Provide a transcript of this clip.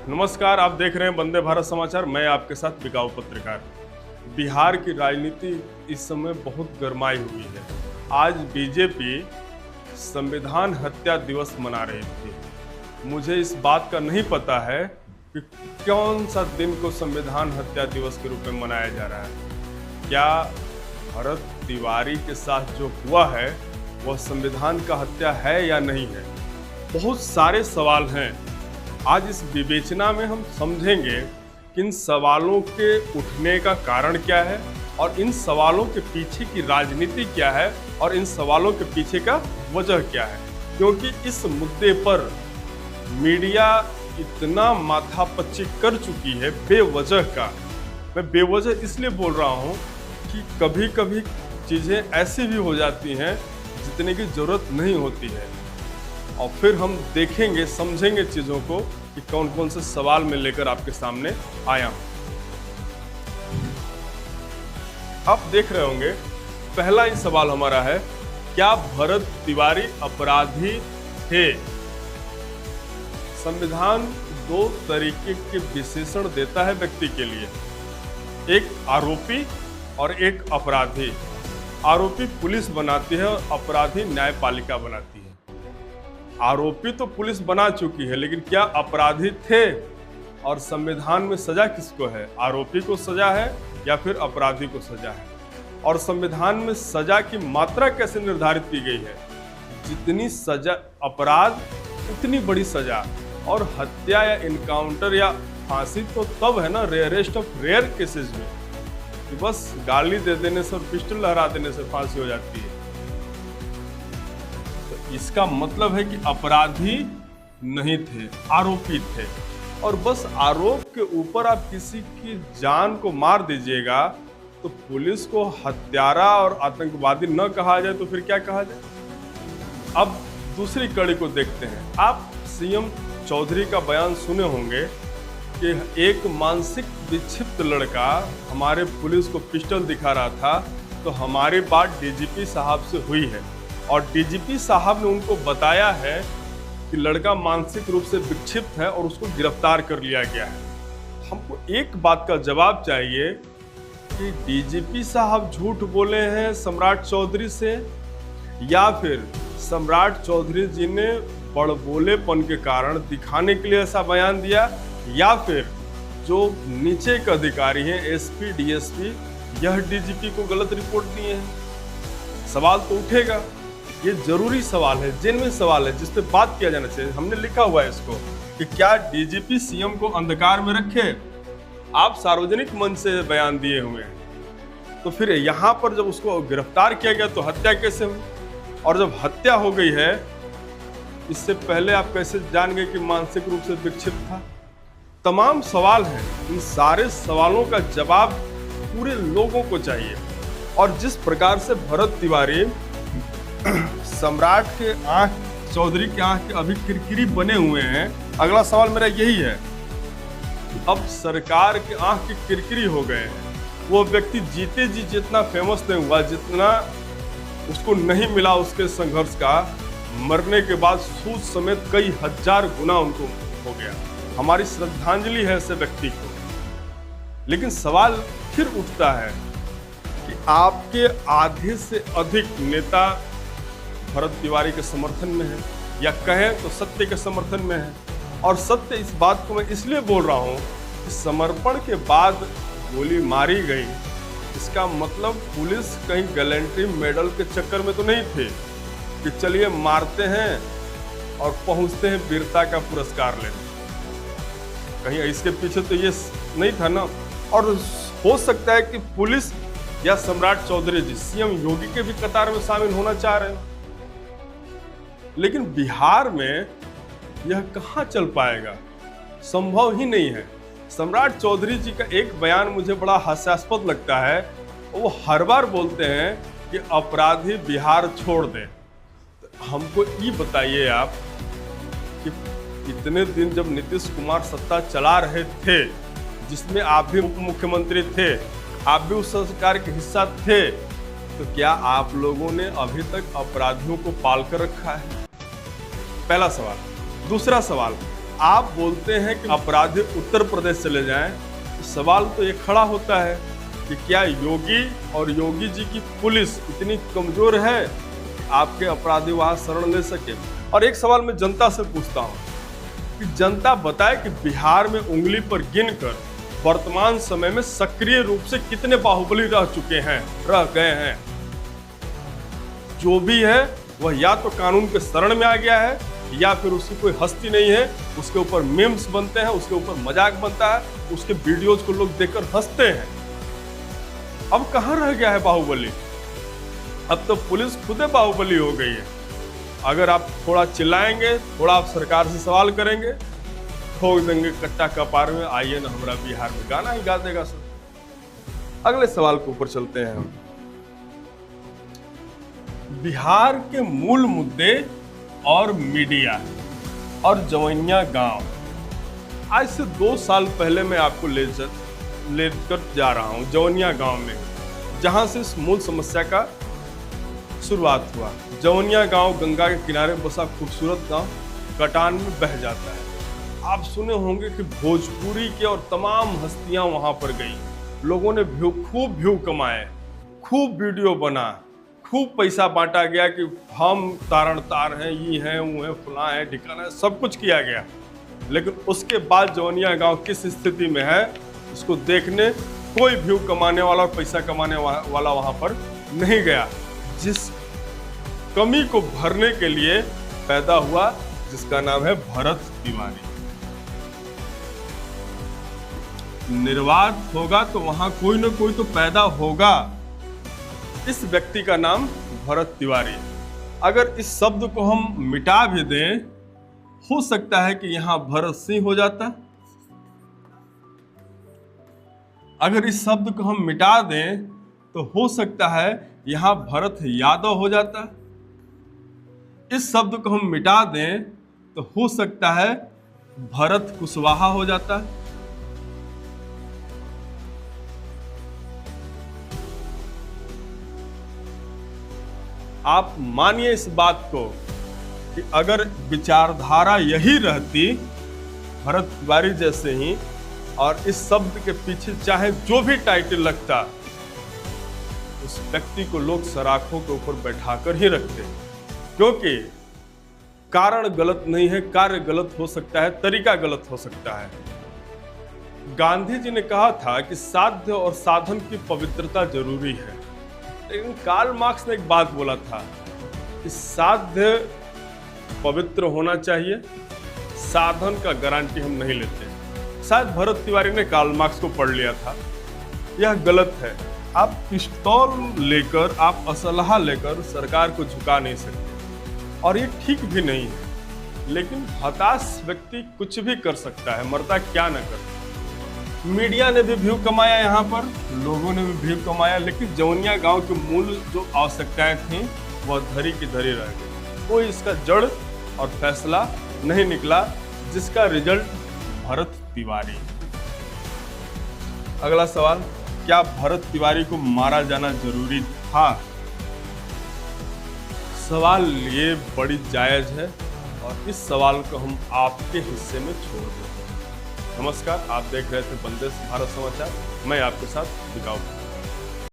नमस्कार, आप देख रहे हैं वंदे भारत समाचार। मैं आपके साथ बिकाऊ पत्रकार। बिहार की राजनीति इस समय बहुत गरमाई हुई है। आज बीजेपी संविधान हत्या दिवस मना रही थी। मुझे इस बात का नहीं पता है कि कौन सा दिन को संविधान हत्या दिवस के रूप में मनाया जा रहा है। क्या भरत तिवारी के साथ जो हुआ है वह संविधान का हत्या है या नहीं है? बहुत सारे सवाल हैं। आज इस विवेचना में हम समझेंगे कि इन सवालों के उठने का कारण क्या है और इन सवालों के पीछे की राजनीति क्या है और इन सवालों के पीछे का वजह क्या है। क्योंकि इस मुद्दे पर मीडिया इतना माथापच्ची कर चुकी है बेवजह का। मैं बेवजह इसलिए बोल रहा हूँ कि कभी कभी चीज़ें ऐसी भी हो जाती हैं जितने की ज़रूरत नहीं होती है। और फिर हम देखेंगे, समझेंगे चीज़ों को कि कौन कौन से सवाल मैं लेकर आपके सामने आया हूँ। आप देख रहे होंगे, पहला ही सवाल हमारा है, क्या भरत तिवारी अपराधी थे? संविधान दो तरीके के विशेषण देता है व्यक्ति के लिए, एक आरोपी और एक अपराधी। आरोपी पुलिस बनाती है और अपराधी न्यायपालिका बनाती है। आरोपी तो पुलिस बना चुकी है, लेकिन क्या अपराधी थे? और संविधान में सजा किसको है? आरोपी को सजा है या फिर अपराधी को सजा है? और संविधान में सजा की मात्रा कैसे निर्धारित की गई है? जितनी सजा अपराध उतनी बड़ी सजा। और हत्या या इनकाउंटर या फांसी तो तब है ना, रेयरेस्ट ऑफ रेयर केसेस में, कि बस गाली दे देने से और पिस्टल लहरा देने से फांसी हो जाती है। इसका मतलब है कि अपराधी नहीं थे, आरोपी थे। और बस आरोप के ऊपर आप किसी की जान को मार दीजिएगा तो पुलिस को हत्यारा और आतंकवादी न कहा जाए तो फिर क्या कहा जाए? अब दूसरी कड़ी को देखते हैं। आप सीएम चौधरी का बयान सुने होंगे कि एक मानसिक विक्षिप्त लड़का हमारे पुलिस को पिस्टल दिखा रहा था, तो हमारी बात डीजीपी साहब से हुई है और डीजीपी साहब ने उनको बताया है कि लड़का मानसिक रूप से विक्षिप्त है और उसको गिरफ्तार कर लिया गया है। हमको एक बात का जवाब चाहिए कि डीजीपी साहब झूठ बोले हैं सम्राट चौधरी से, या फिर सम्राट चौधरी जी ने बड़बोलेपन के कारण दिखाने के लिए ऐसा बयान दिया, या फिर जो नीचे के अधिकारी हैं एसपी डीएसपी यह डीजीपी को गलत रिपोर्ट दिए हैं। सवाल तो उठेगा। ये जरूरी सवाल है, जेन्युइन सवाल है, जिस पे बात किया जाना चाहिए। हमने लिखा हुआ है इसको कि क्या डीजीपी सीएम को अंधकार में रखे? आप सार्वजनिक मंच से बयान दिए हुए हैं, तो फिर यहाँ पर जब उसको गिरफ्तार किया गया तो हत्या कैसे हुई? और जब हत्या हो गई है, इससे पहले आप कैसे जान गए कि मानसिक रूप से विक्षिप्त था? तमाम सवाल हैं। इन सारे सवालों का जवाब पूरे लोगों को चाहिए। और जिस प्रकार से भरत तिवारी सम्राट के आंख, चौधरी के आंख के अभी किरकिरी बने हुए हैं, अगला सवाल मेरा यही है, अब सरकार के आंख की किरकिरी हो गए हैं। वो व्यक्ति जीते जी जितना फेमस नहीं हुआ, जितना उसको नहीं मिला उसके संघर्ष का, मरने के बाद सूद समेत कई हजार गुना उनको हो गया। हमारी श्रद्धांजलि है ऐसे व्यक्ति को। लेकिन सवाल फिर उठता है कि आपके आधे से अधिक नेता भरत तिवारी के समर्थन में है, या कहें तो सत्य के समर्थन में है। और सत्य, इस बात को मैं इसलिए बोल रहा हूँ कि समर्पण के बाद गोली मारी गई, इसका मतलब पुलिस कहीं गैलेंट्री मेडल के चक्कर में तो नहीं थे कि चलिए मारते हैं और पहुंचते हैं वीरता का पुरस्कार लेने। कहीं इसके पीछे तो ये नहीं था ना। और हो सकता है कि पुलिस या सम्राट चौधरी जी सीएम योगी के भी कतार में शामिल होना चाह रहे हैं। लेकिन बिहार में यह कहाँ चल पाएगा? संभव ही नहीं है। सम्राट चौधरी जी का एक बयान मुझे बड़ा हास्यास्पद लगता है। वो हर बार बोलते हैं कि अपराधी बिहार छोड़ दें। हमको ये बताइए आप कि इतने दिन जब नीतीश कुमार सत्ता चला रहे थे, जिसमें आप भी उप मुख्यमंत्री थे, आप भी उस सरकार के हिस्सा थे, तो क्या आप लोगों ने अभी तक अपराधियों को पाल कर रखा है? पहला सवाल। दूसरा सवाल, आप बोलते हैं कि अपराधी उत्तर प्रदेश चले जाएं, तो सवाल तो ये खड़ा होता है कि क्या योगी और योगी जी की पुलिस इतनी कमजोर है कि आपके अपराधी वहां शरण ले सके। और एक सवाल मैं जनता से पूछता हूं कि जनता बताए कि बिहार में उंगली पर गिनकर वर्तमान समय में सक्रिय रूप से कितने बाहुबली रह गए हैं। जो भी है वह या तो कानून के शरण में आ गया है या फिर उसकी कोई हस्ती नहीं है, उसके ऊपर मीम्स बनते हैं, उसके ऊपर मजाक बनता है, उसके वीडियोज को लोग देखकर हंसते हैं। अब कहां रह गया है बाहुबली? अब तो पुलिस खुद बाहुबली हो गई है। अगर आप थोड़ा चिल्लाएंगे, थोड़ा आप सरकार से सवाल करेंगे, ठोक देंगे कट्टा कपार में, आइए ना हमारा बिहार में, गाना ही गा देगा सब। अगले सवाल के ऊपर चलते हैं हम। बिहार के मूल मुद्दे और मीडिया और जवनिया गांव। आज से 2 साल पहले मैं आपको लेकर जा रहा हूं जवनिया गांव में, जहां से इस मूल समस्या का शुरुआत हुआ। जवनिया गांव गंगा के किनारे बसा खूबसूरत गांव कटान में बह जाता है। आप सुने होंगे कि भोजपुरी के और तमाम हस्तियां वहां पर गई, लोगों ने खूब व्यू कमाए, खूब वीडियो बना, खूब पैसा बांटा गया कि हम तारण तार हैं, ये हैं, वो हैं, फलां है, ठिकाना है, सब कुछ किया गया। लेकिन उसके बाद जवनिया गांव किस स्थिति में है उसको देखने कोई व्यू कमाने वाला और पैसा कमाने वाला वहां पर नहीं गया। जिस कमी को भरने के लिए पैदा हुआ, जिसका नाम है भरत तिवारी। निर्वात होगा तो वहां कोई ना कोई तो पैदा होगा। इस व्यक्ति का नाम भरत तिवारी। अगर इस शब्द को हम मिटा भी दें, हो सकता है कि यहां भरत सिंह हो जाता। अगर इस शब्द को हम मिटा दें तो हो सकता है यहां भरत यादव हो जाता। इस शब्द को हम मिटा दें तो हो सकता है भरत कुशवाहा हो जाता। आप मानिए इस बात को कि अगर विचारधारा यही रहती भरत तिवारी जैसे ही, और इस शब्द के पीछे चाहे जो भी टाइटल लगता, उस व्यक्ति को लोग सराखों के ऊपर बैठाकर ही रखते, क्योंकि कारण गलत नहीं है, कार्य गलत हो सकता है, तरीका गलत हो सकता है। गांधी जी ने कहा था कि साध्य और साधन की पवित्रता जरूरी है, लेकिन कार्ल मार्क्स ने एक बात बोला था कि साध्य पवित्र होना चाहिए, साधन का गारंटी हम नहीं लेते। शायद भरत तिवारी ने कार्ल मार्क्स को पढ़ लिया था। यह गलत है। आप पिस्तौल लेकर, आप असलहा लेकर सरकार को झुका नहीं सकते, और ये ठीक भी नहीं है। लेकिन हताश व्यक्ति कुछ भी कर सकता है, मरता क्या न कर। मीडिया ने भी व्यू कमाया, यहाँ पर लोगों ने भी व्यू कमाया, लेकिन जवनिया गांव की मूल जो आवश्यकताएं थी वह धरी की धरी रह गई। कोई इसका जड़ और फैसला नहीं निकला, जिसका रिजल्ट भरत तिवारी। अगला सवाल, क्या भरत तिवारी को मारा जाना जरूरी था? सवाल ये बड़ी जायज है और इस सवाल को हम आपके हिस्से में छोड़ देते हैं। नमस्कार, आप देख रहे थे बंदेश भारत समाचार। मैं आपके साथ दिखाऊँ।